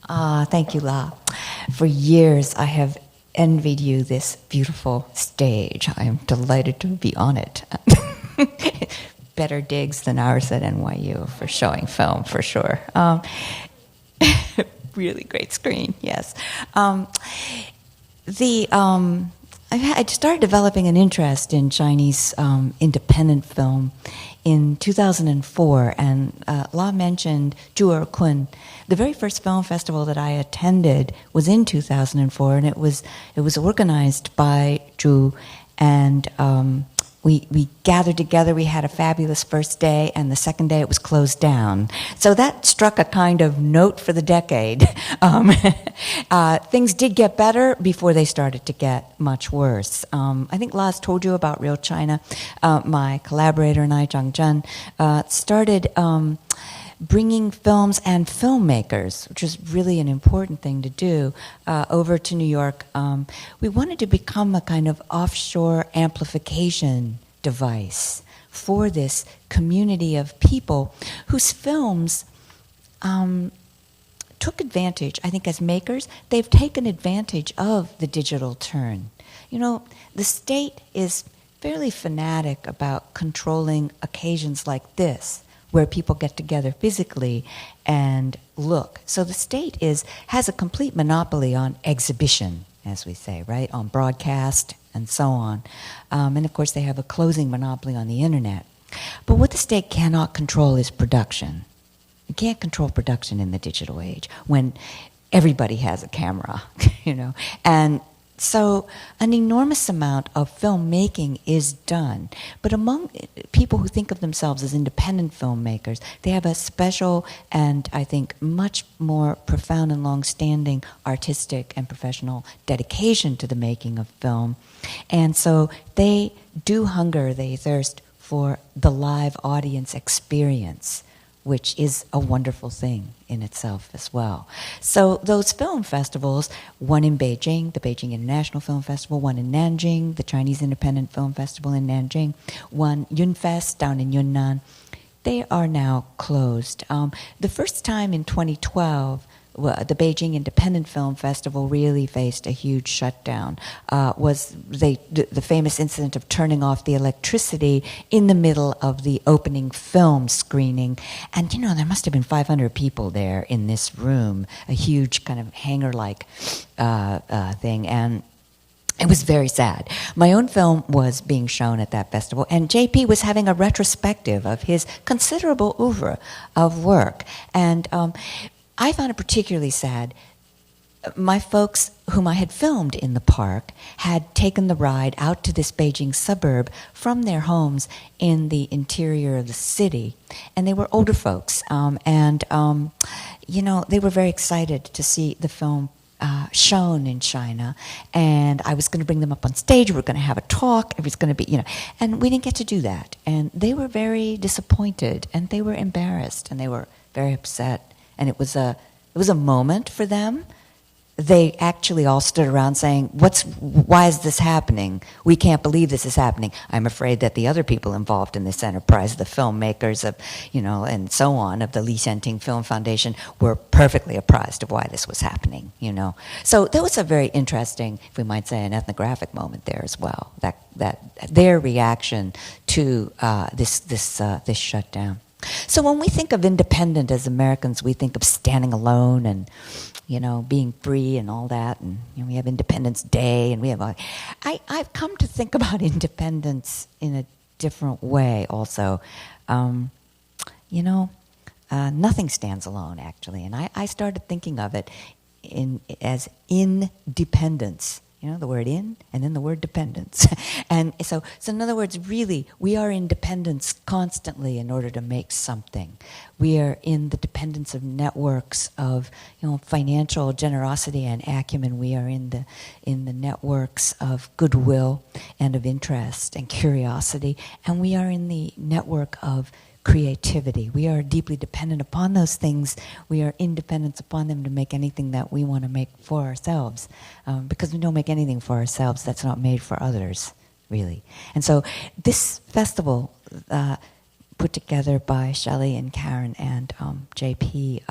Thank you, La. For years, I have envied you this beautiful stage. I am delighted to be on it. Better digs than ours at NYU for showing film, for sure. Really great screen, yes. I started developing an interest in Chinese independent film in 2004, and La mentioned Zhu'er Kun. The very first film festival that I attended was in 2004, and it was organized by Zhu, and we gathered together. We had a fabulous first day, and the second day it was closed down. So that struck a kind of note for the decade. Things did get better before they started to get much worse. I think Laz told you about Real China. My collaborator and I, Zhang Zhen, started bringing films and filmmakers, which was really an important thing to do, over to New York. We wanted to become a kind of offshore amplification device for this community of people whose films took advantage, I think as makers, they've taken advantage of the digital turn. You know, the state is fairly fanatic about controlling occasions like this, where people get together physically and look. So the state has a complete monopoly on exhibition, as we say, right? On broadcast and so on. And of course they have a closing monopoly on the internet. But what the state cannot control is production. You can't control production in the digital age when everybody has a camera, you know. And so an enormous amount of filmmaking is done. But among people who think of themselves as independent filmmakers, they have a special and, I think, much more profound and long-standing artistic and professional dedication to the making of film. And so they do hunger, they thirst for the live audience experience, which is a wonderful thing in itself as well. So those film festivals, one in Beijing, the Beijing International Film Festival, one in Nanjing, the Chinese Independent Film Festival in Nanjing, one Yunfest down in Yunnan, they are now closed. The first time in 2012, the Beijing Independent Film Festival really faced a huge shutdown. Was the famous incident of turning off the electricity in the middle of the opening film screening. And, you know, there must have been 500 people there in this room, a huge kind of hangar-like thing. And it was very sad. My own film was being shown at that festival, and J.P. was having a retrospective of his considerable oeuvre of work. And I found it particularly sad. My folks, whom I had filmed in the park, had taken the ride out to this Beijing suburb from their homes in the interior of the city. And they were older folks. You know, they were very excited to see the film shown in China. And I was going to bring them up on stage. We were going to have a talk. It was going to be, you know. And we didn't get to do that. And they were very disappointed. And they were embarrassed. And they were very upset. And it was a moment for them. They actually all stood around saying, why is this happening? We can't believe this is happening. I'm afraid that the other people involved in this enterprise, the filmmakers of, you know, and so on, of the Li Shenting Film Foundation, were perfectly apprised of why this was happening, you know. So there was a very interesting, if we might say, an ethnographic moment there as well, that their reaction to this shutdown. So when we think of independent as Americans, we think of standing alone and, you know, being free and all that. And you know, we have Independence Day, and we have. I've come to think about independence in a different way. Also, you know, nothing stands alone actually, and I started thinking of it as independence. You know, the word in and then the word dependence. And so in other words, really, we are in dependence constantly in order to make something. We are in the dependence of networks of, you know, financial generosity and acumen. We are in the networks of goodwill and of interest and curiosity. And we are in the network of creativity. We are deeply dependent upon those things. We are independent upon them to make anything that we want to make for ourselves. Because we don't make anything for ourselves that's not made for others, really. And so this festival put together by Shelley and Karen and J.P.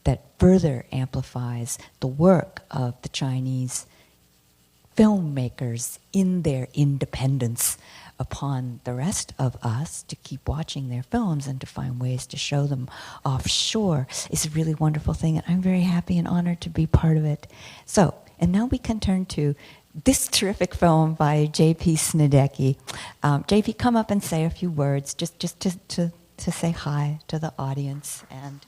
That further amplifies the work of the Chinese filmmakers in their independence upon the rest of us to keep watching their films and to find ways to show them offshore is a really wonderful thing, and I'm very happy and honored to be part of it. So, and now we can turn to this terrific film by J.P. Sniadecki. J.P., come up and say a few words, just to say hi to the audience. And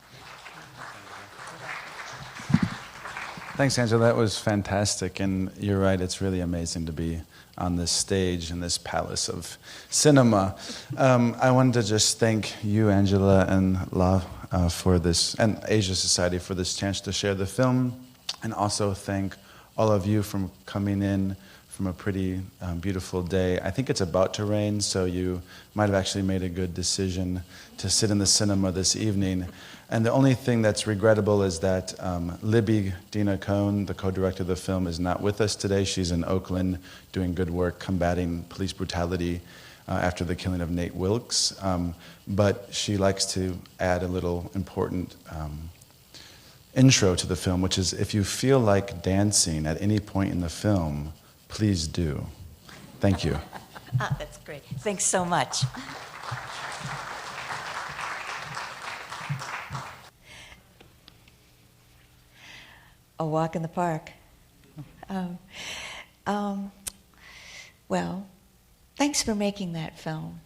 thanks, Angela. That was fantastic, and you're right. It's really amazing to be on this stage in this palace of cinema. I wanted to just thank you, Angela, and La for this, and Asia Society for this chance to share the film, and also thank all of you for coming in from a pretty beautiful day. I think it's about to rain, so you might have actually made a good decision to sit in the cinema this evening. And the only thing that's regrettable is that Libbie Dina Cohn, the co-director of the film, is not with us today. She's in Oakland doing good work combating police brutality after the killing of Nate Wilkes. But she likes to add a little important intro to the film, which is, if you feel like dancing at any point in the film, please do. Thank you. That's great. Thanks so much. A walk in the park. Well, thanks for making that film.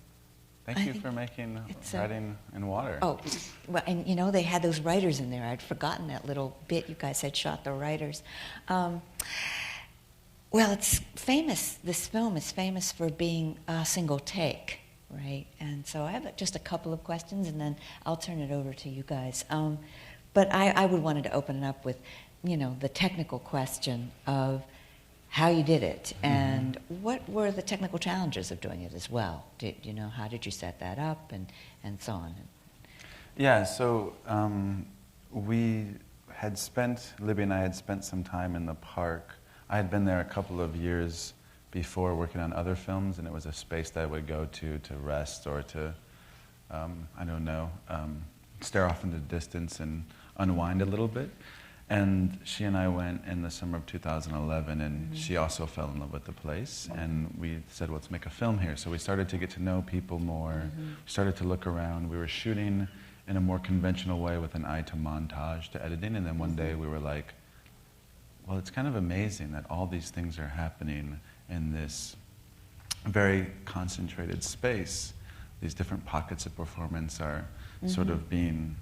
Thank you for making Writing in Water. Oh, well, and you know, they had those writers in there. I'd forgotten that little bit you guys had shot the writers. Well, it's famous, this film is famous for being a single take, right? And so I have just a couple of questions, and then I'll turn it over to you guys. But I would wanted to open it up with, you know, the technical question of how you did it, and what were the technical challenges of doing it as well? You know, how did you set that up, and so on? Yeah, so we had spent, Libbie and I had spent some time in the park. I had been there a couple of years before working on other films, and it was a space that I would go to rest or to, I don't know, stare off into the distance and unwind a little bit. And she and I went in the summer of 2011, and she also fell in love with the place. And we said, well, let's make a film here. So we started to get to know people more. We started to look around. We were shooting in a more conventional way with an eye to montage, to editing. And then one day we were like, well, it's kind of amazing that all these things are happening in this very concentrated space. These different pockets of performance are sort of being...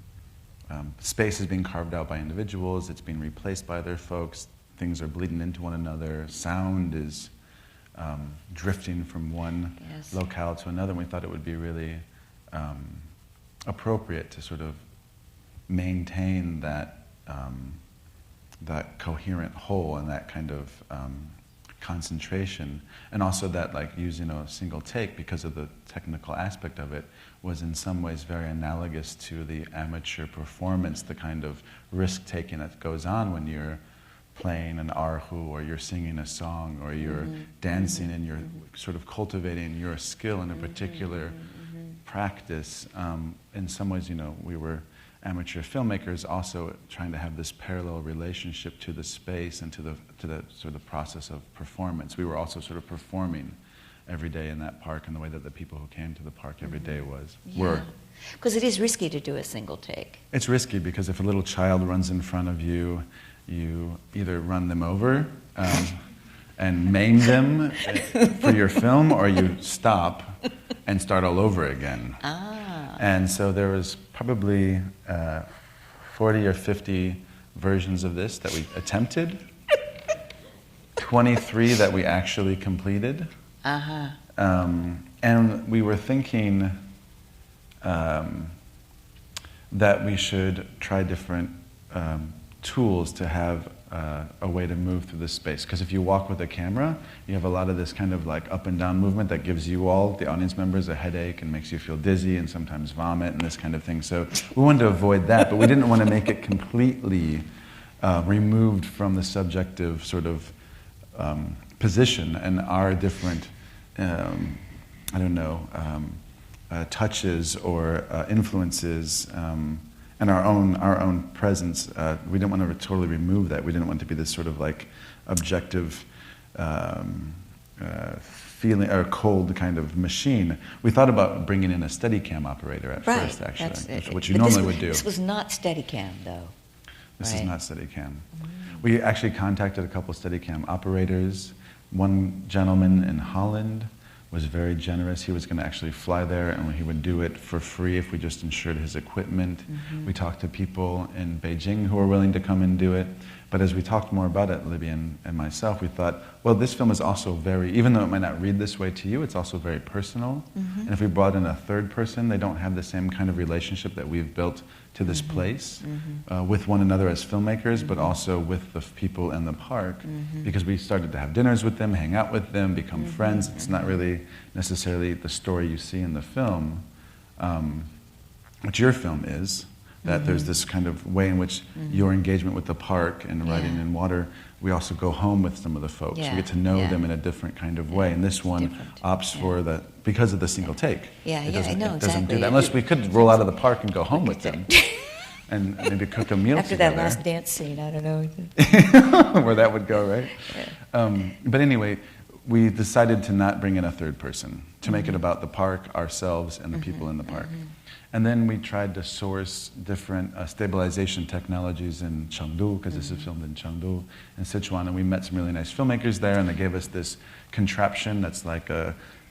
space is being carved out by individuals, it's being replaced by other folks, things are bleeding into one another, sound is drifting from one locale to another, and we thought it would be really appropriate to sort of maintain that, that coherent whole and that kind of concentration, and also that, like, using a single take because of the technical aspect of it was in some ways very analogous to the amateur performance, the kind of risk-taking that goes on when you're playing an erhu, or you're singing a song, or you're dancing, and you're sort of cultivating your skill in a particular practice. In some ways, you know, we were amateur filmmakers also trying to have this parallel relationship to the space and to the sort of process of performance. We were also sort of performing every day in that park in the way that the people who came to the park every day were. Because it is risky to do a single take. It's risky because if a little child runs in front of you, you either run them over and maim them for your film, or you stop and start all over again. And so there was probably 40 or 50 versions of this that we attempted, 23 that we actually completed. And we were thinking that we should try different tools to have a way to move through this space. Because if you walk with a camera, you have a lot of this kind of like up and down movement that gives you all, the audience members, a headache and makes you feel dizzy and sometimes vomit and this kind of thing. So we wanted to avoid that, but we didn't want to make it completely removed from the subjective sort of position and our different, touches or influences and our own presence. We didn't want to totally remove that. We didn't want to be this sort of like objective feeling or cold kind of machine. We thought about bringing in a Steadicam operator at first, actually, which you normally would do. This was not Steadicam, though. This is not Steadicam. We actually contacted a couple Steadicam operators. One gentleman in Holland was very generous. He was going to actually fly there, and he would do it for free if we just insured his equipment. We talked to people in Beijing who were willing to come and do it. But as we talked more about it, Libbie and myself, we thought, well, this film is also very, even though it might not read this way to you, it's also very personal. And if we brought in a third person, they don't have the same kind of relationship that we've built to this place with one another as filmmakers, but also with the people in the park, because we started to have dinners with them, hang out with them, become friends. It's not really necessarily the story you see in the film, which your film is. That there's this kind of way in which your engagement with the park and riding in water, we also go home with some of the folks. We get to know them in a different kind of way. And this one opts for that because of the single take. It doesn't do that. Unless we could roll out of the park and go home with them. And maybe cook a meal After together. that last dance scene, I don't know. Where that would go, right? But anyway, we decided to not bring in a third person, to make it about the park, ourselves, and the people in the park. And then we tried to source different stabilization technologies in Chengdu, because this is filmed in Chengdu, in Sichuan, and we met some really nice filmmakers there, and they gave us this contraption that's like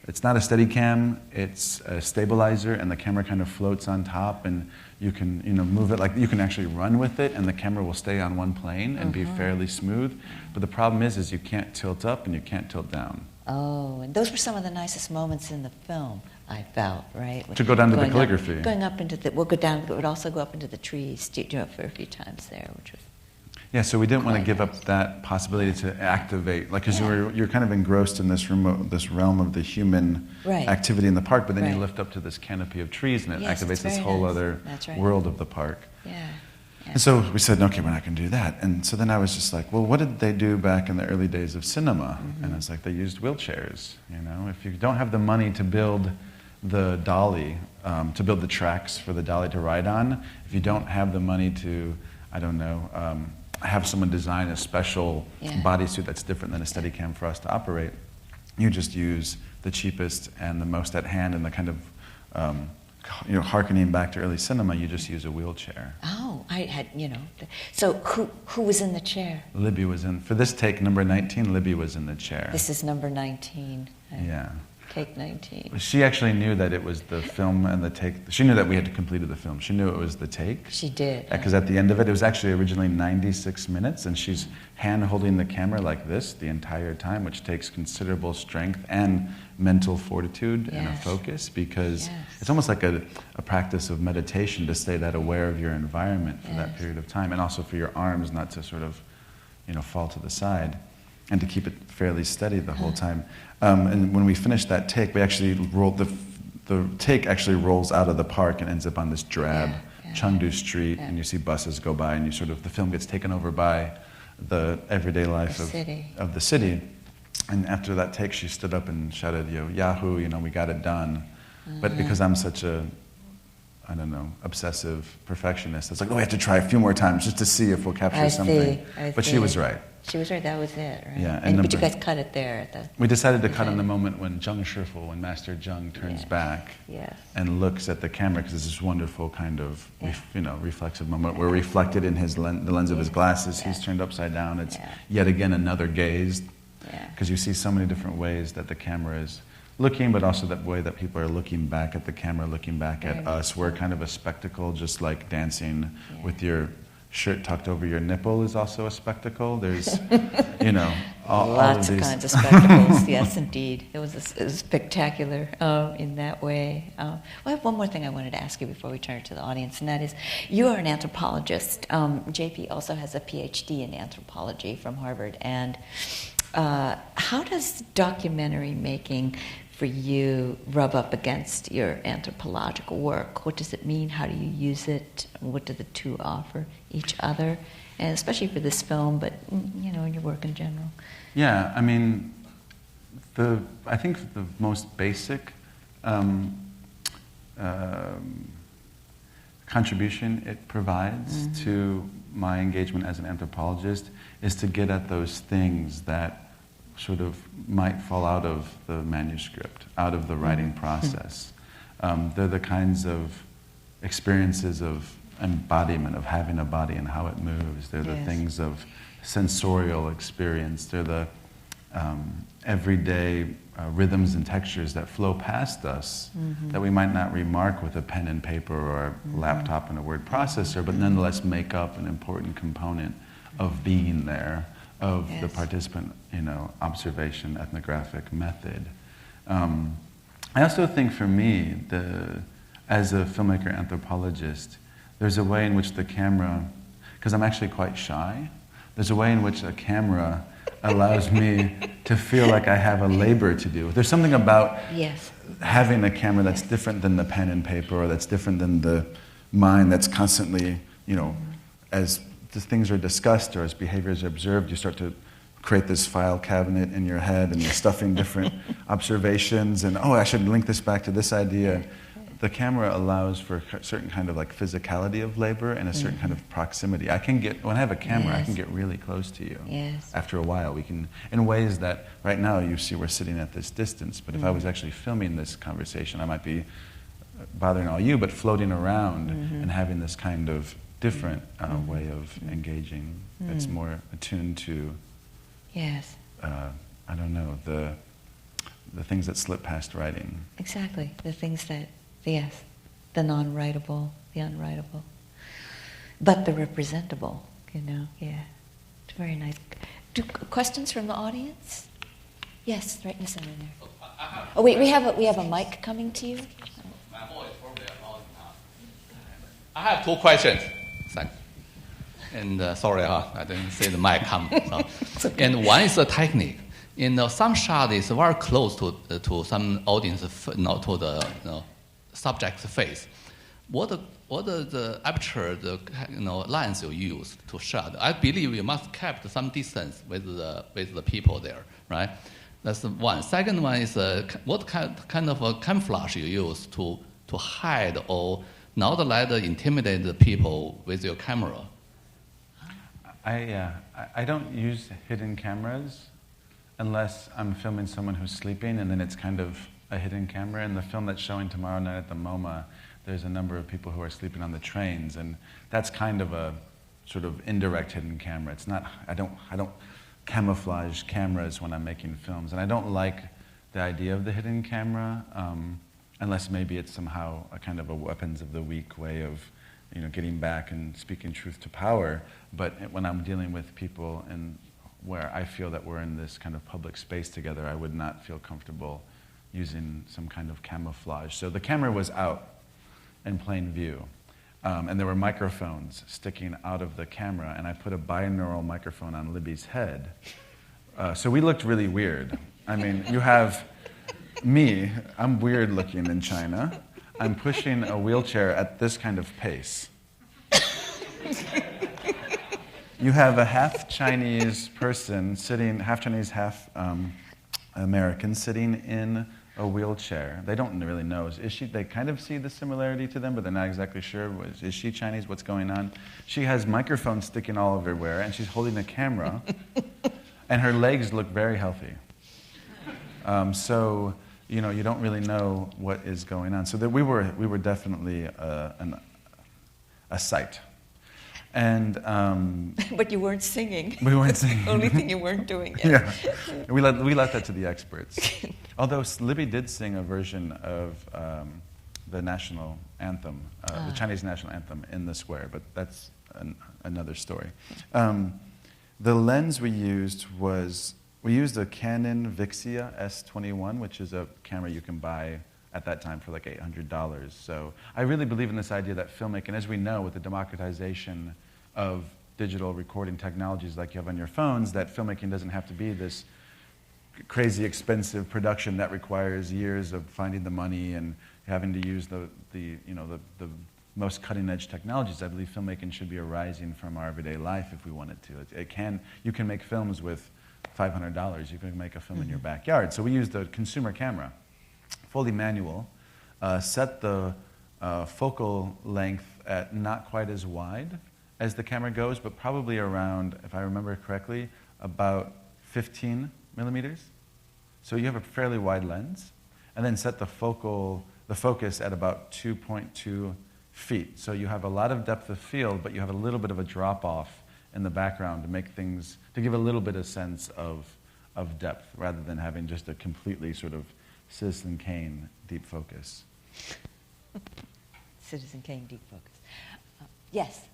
it's not a Steadicam, it's a stabilizer, and the camera kind of floats on top, and you can move it, like you can actually run with it, and the camera will stay on one plane and be fairly smooth. But the problem is you can't tilt up and you can't tilt down. Oh, and those were some of the nicest moments in the film, I felt, right? To go down to the calligraphy. Going up into we'll go down, but we'd also go up into the trees, for a few times there, which was... Yeah, so we didn't want to give up that possibility to activate, like, because you're kind of engrossed in this realm of the human activity in the park, but then you lift up to this canopy of trees, and it activates this whole other world of the park. And so we said, okay, we're not going to do that. And so then I was just like, well, what did they do back in the early days of cinema? And I was like, they used wheelchairs. If you don't have the money to build the dolly, to build the tracks for the dolly to ride on, if you don't have the money to, I don't know, have someone design a special bodysuit that's different than a Steadicam for us to operate, you just use the cheapest and the most at hand, and the kind of harkening back to early cinema, you just use a wheelchair. Oh, I had, So who was in the chair? Libbie was in, for this take, number 19, Libbie was in the chair. This is number 19. Yeah. Take 19. She actually knew that it was the film and the take. She knew that we had completed the film. She knew it was the take. She did. Because at the end of it, it was actually originally 96 minutes, and she's hand-holding the camera like this the entire time, which takes considerable strength and mental fortitude and a focus, because it's almost like a practice of meditation to stay that aware of your environment for that period of time, and also for your arms not to sort of, fall to the side, and to keep it fairly steady the whole time. And when we finished that take, we actually rolled the take actually rolls out of the park and ends up on this drab Chengdu street, and you see buses go by, and the film gets taken over by the everyday life of the city. And after that take, she stood up and shouted, Yahoo, we got it done. But because I'm such a, I don't know, obsessive perfectionist, it's like, we have to try a few more times just to see if we'll capture something. But she was right. She was right, that was it, right? Yeah, but you guys cut it there. We decided to cut in the moment when Zheng Shifu, when Master Zheng turns back and looks at the camera, because it's this wonderful kind of, reflexive moment. We're reflected in the lens of his glasses. He's turned upside down. It's yet again another gaze, because you see so many different ways that the camera is looking, but also that way that people are looking back at the camera, looking back at us. We're kind of a spectacle, just like dancing with your shirt tucked over your nipple is also a spectacle. There's, all lots of these kinds of spectacles. Yes, indeed. It was spectacular in that way. Well, I have one more thing I wanted to ask you before we turn it to the audience, and that is, you are an anthropologist. J.P. also has a PhD in anthropology from Harvard. And how does documentary making for you rub up against your anthropological work? What does it mean? How do you use it? What do the two offer each other? And especially for this film, but in your work in general. Yeah, I mean, I think the most basic contribution it provides to my engagement as an anthropologist is to get at those things that sort of might fall out of the manuscript, out of the writing process. They're the kinds of experiences of embodiment, of having a body and how it moves. They're the things of sensorial experience. They're the everyday rhythms and textures that flow past us that we might not remark with a pen and paper or a laptop and a word processor, but nonetheless make up an important component of being there, of the participant, observation, ethnographic method. I also think for me, as a filmmaker anthropologist, there's a way in which the camera, because I'm actually quite shy, there's a way in which a camera allows me to feel like I have a labor to do. There's something about having a camera that's different than the pen and paper, or that's different than the mind that's constantly, as the things are discussed or as behaviors are observed, you start to create this file cabinet in your head and you're stuffing different observations and, I should link this back to this idea. The camera allows for a certain kind of like physicality of labor and a certain kind of proximity. When I have a camera, I can get really close to you. After a while, we can, in ways that right now you see we're sitting at this distance, but if I was actually filming this conversation, I might be bothering all you, but floating around and having this kind of different way of engaging that's more attuned to, I don't know, the things that slip past writing. Exactly, the things that, the non-writable, the unwritable, but the representable, It's very nice. Questions from the audience? Yes, right in the center there. Oh wait, we have a mic coming to you. My voice probably about enough. I have two questions. Thanks. And sorry, I didn't see the mic come. So. And one is the technique. Some shot is very close to some audience, to the subject's face. What are the aperture, the lens you use to shot? I believe you must keep some distance with the people there, right? That's one. Second one is what kind of a camouflage you use to hide or not let intimidate the people with your camera? I don't use hidden cameras unless I'm filming someone who's sleeping, and then it's kind of a hidden camera. In the film that's showing tomorrow night at the MoMA, there's a number of people who are sleeping on the trains, and that's kind of a sort of indirect hidden camera. It's not, I don't camouflage cameras when I'm making films, and I don't like the idea of the hidden camera unless maybe it's somehow a kind of a weapons of the weak way of getting back and speaking truth to power. But when I'm dealing with people and where I feel that we're in this kind of public space together, I would not feel comfortable using some kind of camouflage. So the camera was out in plain view, and there were microphones sticking out of the camera, and I put a binaural microphone on Libbie's head. So we looked really weird. I mean, you have me, I'm weird looking in China. I'm pushing a wheelchair at this kind of pace. You have a half Chinese person sitting, half Chinese, half American, sitting in a wheelchair. They don't really know. They kind of see the similarity to them, but they're not exactly sure. Is she Chinese? What's going on? She has microphones sticking all everywhere, and she's holding a camera, and her legs look very healthy. So, you don't really know what is going on. So that we were definitely a sight. And but you weren't singing. We weren't singing. Only thing you weren't doing. Yeah. We let that to the experts. Although Libbie did sing a version of the national anthem, the Chinese national anthem, in the square, but that's another story. The lens we used a Canon Vixia S21, which is a camera you can buy at that time for like $800. So I really believe in this idea that filmmaking, as we know with the democratization of digital recording technologies like you have on your phones, that filmmaking doesn't have to be this crazy expensive production that requires years of finding the money and having to use the most cutting edge technologies. I believe filmmaking should be arising from our everyday life if we wanted to. You can make films with $500. You can make a film in your backyard. So we used a consumer camera, fully manual, set the focal length at not quite as wide as the camera goes, but probably around, if I remember correctly, about 15 millimeters. So you have a fairly wide lens, and then set the focus at about 2.2 feet. So you have a lot of depth of field, but you have a little bit of a drop off in the background to give a little bit of sense of depth, rather than having just a completely sort of Citizen Kane deep focus. Citizen Kane deep focus. Yes.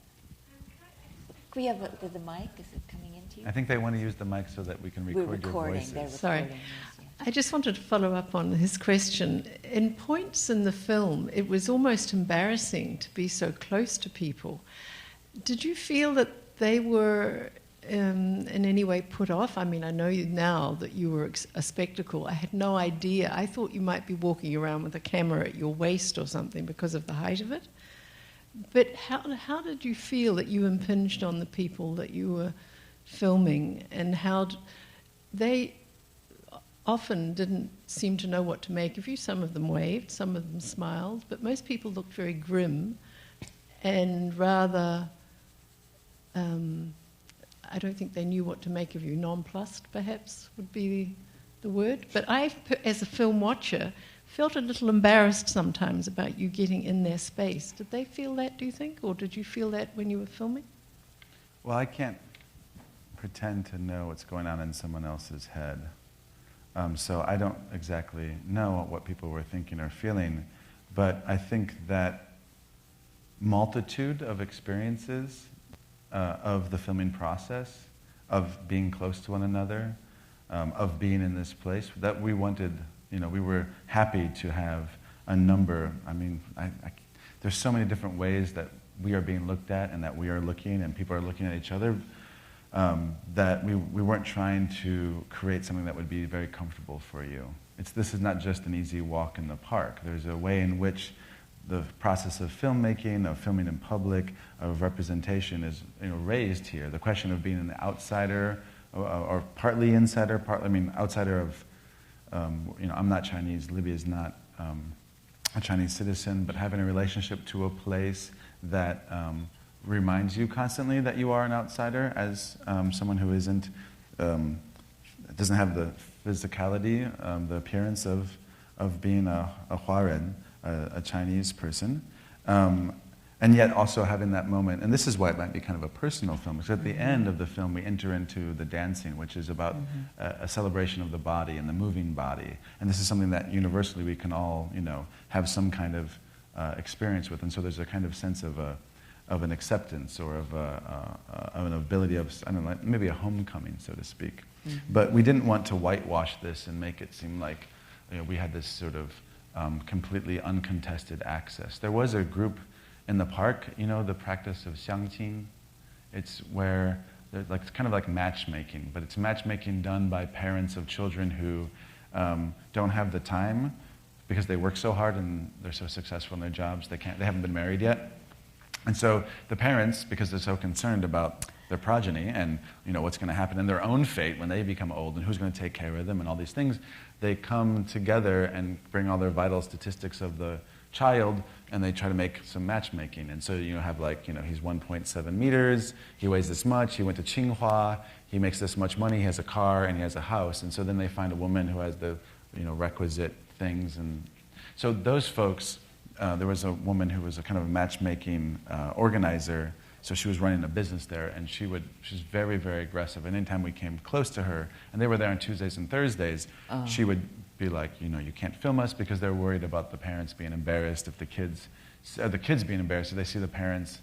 Can we have the mic? Is it coming into you? I think they want to use the mic so that we can record your voices. They're Sorry. recording. Yes. I just wanted to follow up on his question. In points in the film, it was almost embarrassing to be so close to people. Did you feel that they were in any way put off? I mean, I know now that you were a spectacle. I had no idea. I thought you might be walking around with a camera at your waist or something because of the height of it. But how did you feel that you impinged on the people that you were filming, and how they often didn't seem to know what to make of you? Some of them waved, some of them smiled, but most people looked very grim and rather, I don't think they knew what to make of you. Nonplussed, perhaps, would be the word. But I, as a film watcher, felt a little embarrassed sometimes about you getting in their space. Did they feel that, do you think? Or did you feel that when you were filming? Well, I can't pretend to know what's going on in someone else's head. So I don't exactly know what people were thinking or feeling. But I think that multitude of experiences of the filming process, of being close to one another, of being in this place, that we wanted, we were happy to have a number. I mean, there's so many different ways that we are being looked at and that we are looking and people are looking at each other, that we weren't trying to create something that would be very comfortable for you. This is not just an easy walk in the park. There's a way in which the process of filmmaking, of filming in public, of representation is raised here. The question of being an outsider, or partly insider, outsider of, I'm not Chinese, Libbie is not a Chinese citizen, but having a relationship to a place that reminds you constantly that you are an outsider as someone who doesn't have the physicality, the appearance of being a Huaren, a Chinese person, and yet also having that moment, and this is why it might be kind of a personal film, because at the end of the film we enter into the dancing, which is about a celebration of the body and the moving body, and this is something that universally we can all, have some kind of experience with, and so there's a kind of sense of an acceptance or of an ability of, maybe a homecoming, so to speak. But we didn't want to whitewash this and make it seem like we had this sort of completely uncontested access. There was a group in the park, the practice of xiangqing. It's where it's kind of like matchmaking, but it's matchmaking done by parents of children who don't have the time because they work so hard and they're so successful in their jobs, they haven't been married yet. And so the parents, because they're so concerned about their progeny and what's going to happen in their own fate when they become old and who's going to take care of them and all these things, they come together and bring all their vital statistics of the child and they try to make some matchmaking. And so have he's 1.7 meters, he weighs this much, he went to Tsinghua, he makes this much money, he has a car and he has a house. And so then they find a woman who has the requisite things. And so those folks, there was a woman who was a kind of a matchmaking organizer. So she was running a business there, and she's very, very aggressive. And anytime we came close to her, and they were there on Tuesdays and Thursdays, she would be like, you can't film us, because they're worried about the parents being embarrassed if the kids being embarrassed if they see the parents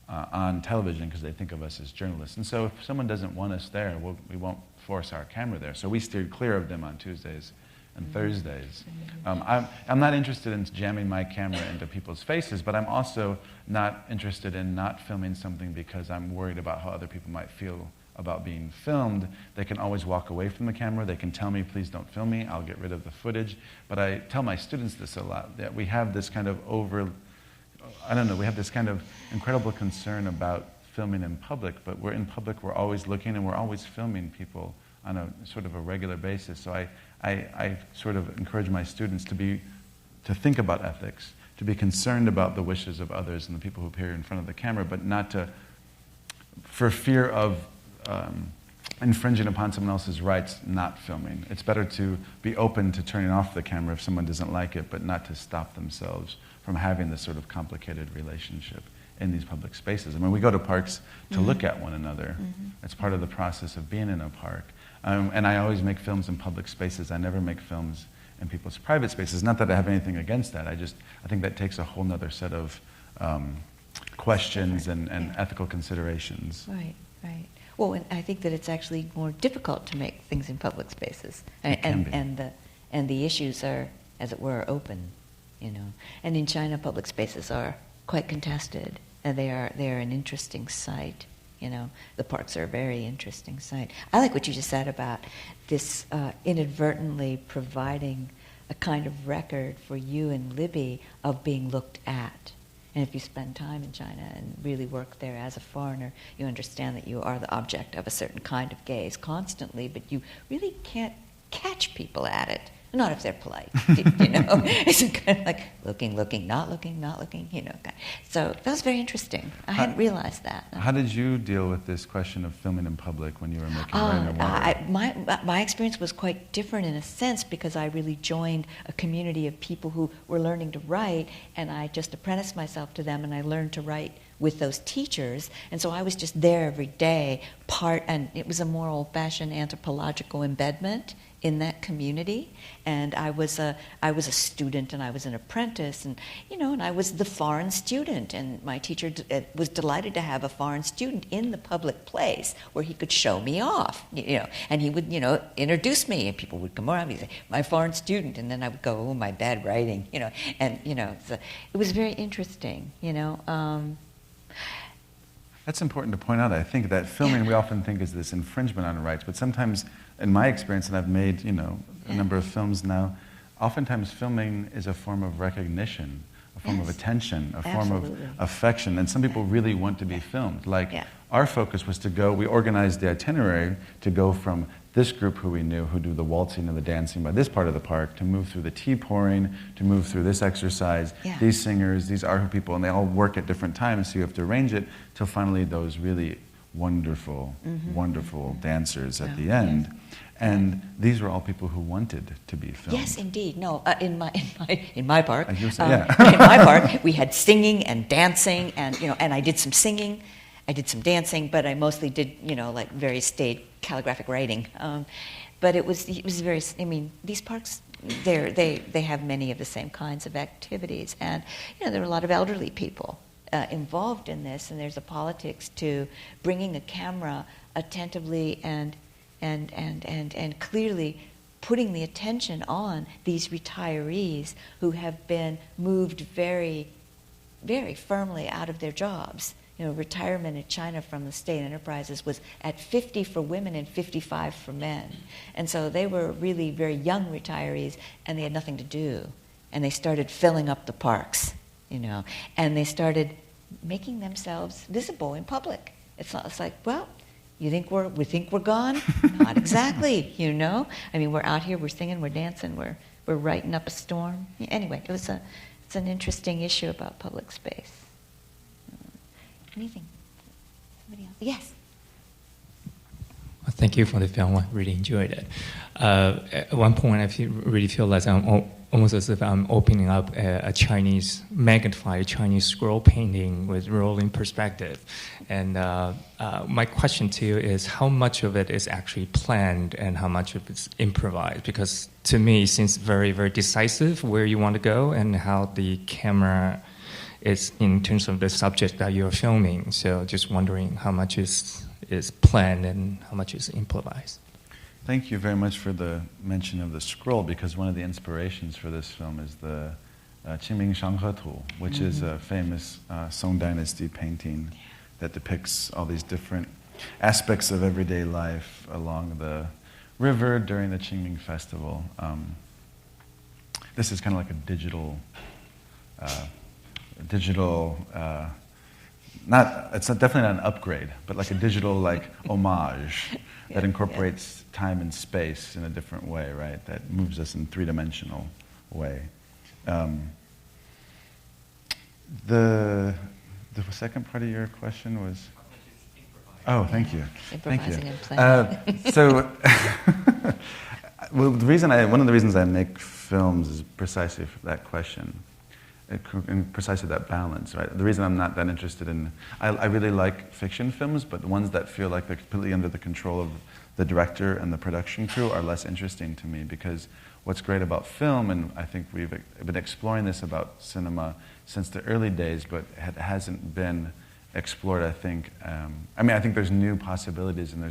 on television because they think of us as journalists. And so if someone doesn't want us there, we won't force our camera there. So we steered clear of them on Tuesdays and Thursdays. I'm not interested in jamming my camera into people's faces, but I'm also not interested in not filming something because I'm worried about how other people might feel about being filmed. They can always walk away from the camera. They can tell me, please don't film me. I'll get rid of the footage. But I tell my students this a lot, that we have this kind of we have this kind of incredible concern about filming in public, but we're in public, we're always looking, and we're always filming people on a sort of a regular basis. So I sort of encourage my students to think about ethics, to be concerned about the wishes of others and the people who appear in front of the camera, but not to, for fear of infringing upon someone else's rights, not filming. It's better to be open to turning off the camera if someone doesn't like it, but not to stop themselves from having this sort of complicated relationship in these public spaces. I mean, we go to parks to look at one another. It's part of the process of being in a park. And I always make films in public spaces. I never make films in people's private spaces. Not that I have anything against that. I think that takes a whole nother set of questions and ethical considerations. Right, right. Well, and I think that it's actually more difficult to make things in public spaces, and the issues are, as it were, open, you know. And in China, public spaces are quite contested, and they are an interesting sight. You know, the parks are a very interesting sight. I like what you just said about this inadvertently providing a kind of record for you and Libbie of being looked at. And if you spend time in China and really work there as a foreigner, you understand that you are the object of a certain kind of gaze constantly, but you really can't catch people at it. Not if they're polite, you know. It's kind of like looking, not looking, you know. So that was very interesting. I hadn't realized that. How did you deal with this question of filming in public when you were making Rain and Water? My experience was quite different in a sense because I really joined a community of people who were learning to write, and I just apprenticed myself to them, and I learned to write with those teachers, and so I was just there every day, and it was a more old-fashioned anthropological embedment in that community, and I was a student and I was an apprentice, and you know, and I was the foreign student, and my teacher was delighted to have a foreign student in the public place where he could show me off, you know, and he would, you know, introduce me, and people would come around and say, "My foreign student," and then I would go, "Oh, my bad writing," you know, and you know, it was very interesting, you know. That's important to point out. I think that filming we often think is this infringement on rights, but sometimes, in my experience, and I've made, you know, a number of films now, oftentimes filming is a form of recognition, a form of attention, a form of affection, and some people really want to be filmed. Like, our focus was to go, we organized the itinerary to go from this group who we knew, who do the waltzing and the dancing by this part of the park, to move through the tea pouring, to move through this exercise, these singers, these art people, and they all work at different times, so you have to arrange it till finally those really wonderful, wonderful dancers at the end. And these were all people who wanted to be filmed. Yes, indeed. No, in my park, in my park, we had singing and dancing, and you know, and I did some singing, I did some dancing, but I mostly did, you know, like very staid calligraphic writing. But it was very. I mean, these parks, they have many of the same kinds of activities, and you know, there are a lot of elderly people involved in this, and there's a politics to bringing a camera attentively and clearly putting the attention on these retirees who have been moved very, very firmly out of their jobs. You know, retirement in China from the state enterprises was at 50 for women and 55 for men. And so they were really very young retirees, and they had nothing to do. And they started filling up the parks, you know, and they started making themselves visible in public. It's like, well, we think we're gone? Not exactly, you know. I mean, we're out here, we're singing, we're dancing, we're writing up a storm. Anyway, it's an interesting issue about public space. Anything? Somebody else? Yes. Well, thank you for the film. I really enjoyed it. At one point, I really feel like I'm almost as if I'm opening up a magnified Chinese scroll painting with rolling perspective. And my question to you is, how much of it is actually planned and how much of it's improvised? Because to me, it seems very, very decisive where you want to go and how the camera is in terms of the subject that you're filming. So just wondering how much is planned and how much is improvised. Thank you very much for the mention of the scroll, because one of the inspirations for this film is the Qingming Shanghe Tu, which is a famous Song Dynasty painting that depicts all these different aspects of everyday life along the river during the Qingming festival. This is kind of like a digital, it's definitely not an upgrade, but like a digital homage that incorporates time and space in a different way, right? That moves us in three-dimensional way. The second part of your question was. Oh, thank you. Improvising and Thank you. So, well, one of the reasons I make films is precisely for that question, and precisely that balance, right? The reason I'm not that interested in, I really like fiction films, but the ones that feel like they're completely under the control of the director and the production crew are less interesting to me, because what's great about film, and I think we've been exploring this about cinema since the early days, but it hasn't been explored, I think. I think there's new possibilities, and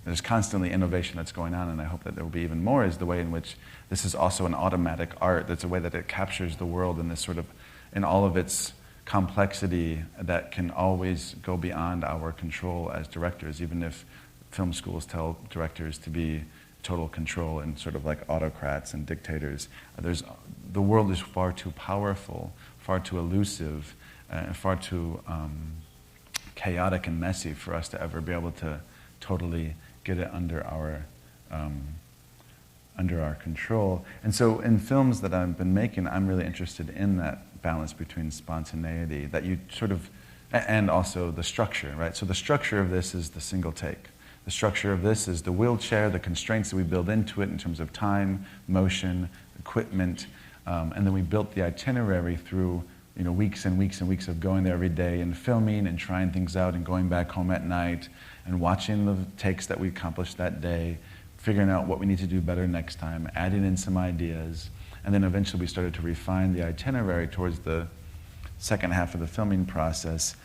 there's constantly innovation that's going on, and I hope that there will be even more, is the way in which this is also an automatic art. That's a way that it captures the world in this sort of, in all of its complexity that can always go beyond our control as directors, even if film schools tell directors to be total control and sort of like autocrats and dictators. The world is far too powerful, far too elusive, and far too chaotic and messy for us to ever be able to totally get it under our control. And so in films that I've been making, I'm really interested in that balance between spontaneity, that you sort of, and also the structure, right? So the structure of this is the single take. The structure of this is the wheelchair, the constraints that we build into it in terms of time, motion, equipment, and then we built the itinerary through weeks and weeks and weeks of going there every day and filming and trying things out and going back home at night and watching the takes that we accomplished that day, figuring out what we need to do better next time, adding in some ideas, and then eventually we started to refine the itinerary towards the second half of the filming process,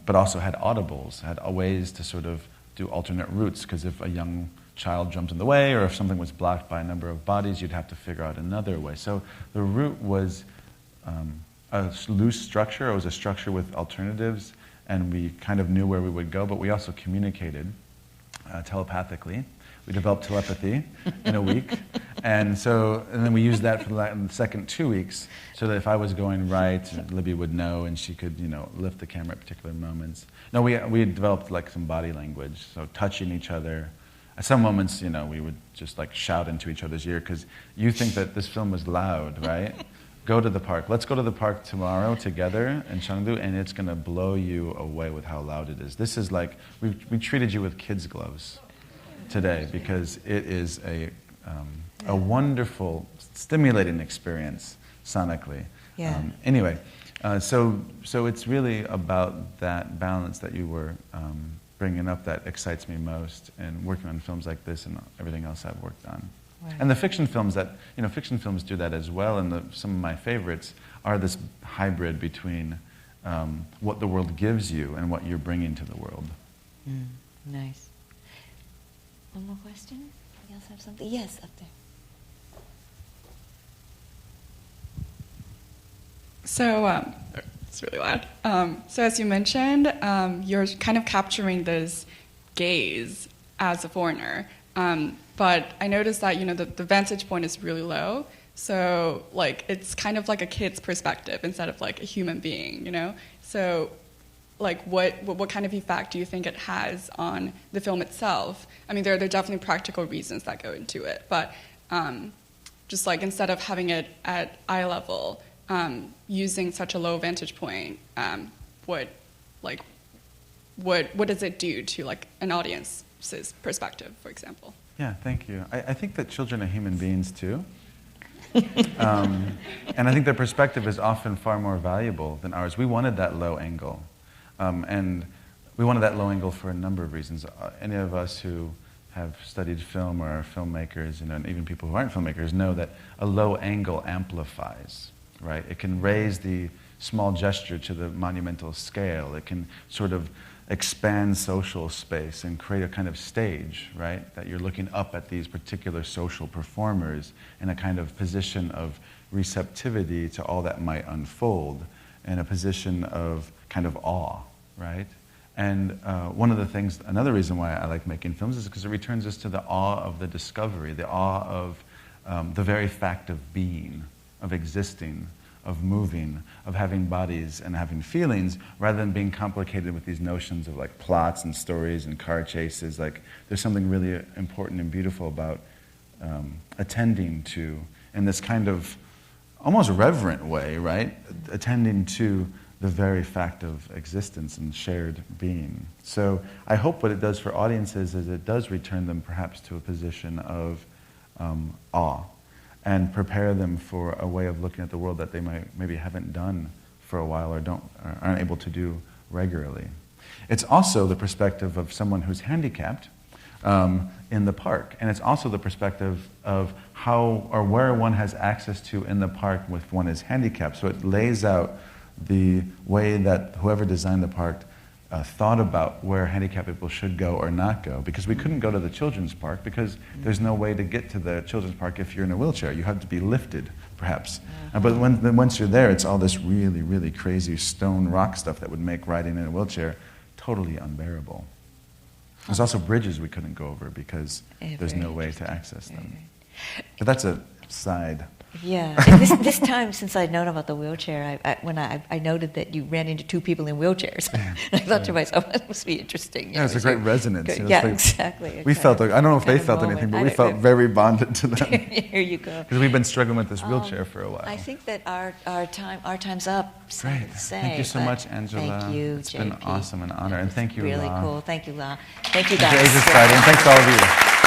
but also had audibles, had ways to sort of do alternate routes, because if a young child jumped in the way or if something was blocked by a number of bodies, you'd have to figure out another way. So the route was a loose structure. It was a structure with alternatives, and we kind of knew where we would go, but we also communicated telepathically. We developed telepathy in a week, and then we used that for the second 2 weeks, so that if I was going right, Libbie would know, and she could, lift the camera at particular moments. No, we developed like some body language, so touching each other. At some moments, we would just like shout into each other's ear, because you think that this film was loud, right? Go to the park. Let's go to the park tomorrow together in Chengdu, and it's going to blow you away with how loud it is. This is like, we treated you with kids' gloves today, because it is a wonderful, stimulating experience sonically. Yeah. Anyway, so it's really about that balance that you were bringing up that excites me most, and working on films like this and everything else I've worked on. Right. And the fiction films fiction films do that as well, and some of my favorites are this hybrid between what the world gives you and what you're bringing to the world. Nice. One more question? Anybody else have something? Yes, up there. So, it's really loud. So as you mentioned, you're kind of capturing this gaze as a foreigner. But I noticed that, the vantage point is really low. So, it's kind of like a kid's perspective instead of like a human being, So, what kind of effect do you think it has on the film itself? I mean, there are definitely practical reasons that go into it, but just like instead of having it at eye level, using such a low vantage point, what does it do to like an audience's perspective, for example? Yeah, thank you. I think that children are human beings too. And I think their perspective is often far more valuable than ours. We wanted that low angle. And we wanted that low angle for a number of reasons. Any of us who have studied film or are filmmakers, and even people who aren't filmmakers, know that a low angle amplifies, right? It can raise the small gesture to the monumental scale. It can sort of expand social space and create a kind of stage, right? That you're looking up at these particular social performers in a kind of position of receptivity to all that might unfold, in a position of kind of awe, right? And another reason why I like making films is because it returns us to the awe of the discovery, the awe of the very fact of being, of existing, of moving, of having bodies and having feelings, rather than being complicated with these notions of like plots and stories and car chases. Like, there's something really important and beautiful about attending to, and this kind of almost reverent way, right? Attending to the very fact of existence and shared being. So I hope what it does for audiences is it does return them perhaps to a position of awe and prepare them for a way of looking at the world that they maybe haven't done for a while or aren't able to do regularly. It's also the perspective of someone who's handicapped in the park, and it's also the perspective of how or where one has access to in the park if one is handicapped. So it lays out the way that whoever designed the park thought about where handicapped people should go or not go. Because we couldn't go to the children's park because there's no way to get to the children's park if you're in a wheelchair. You have to be lifted, perhaps. But once you're there, it's all this really, really crazy stone rock stuff that would make riding in a wheelchair totally unbearable. There's also bridges we couldn't go over because there's no way to access them. But that's a side. Yeah, and this time since I'd known about the wheelchair, when I noted that you ran into two people in wheelchairs, I thought to myself, that must be interesting. Yeah, it's a great resonance. Good. You know, Yeah, like, exactly. We felt, I don't know if they Kind of felt moment. anything, but we felt very bonded to them. Here you go. Because we've been struggling with this wheelchair for a while. I think that our time's up. Great. Thank you so much, Angela. Thank you, It's JP. been awesome and an honor. And thank you, Really La. cool. Thank you, La. Thank you, Thank you, guys. Asia Society, and thanks to all of you.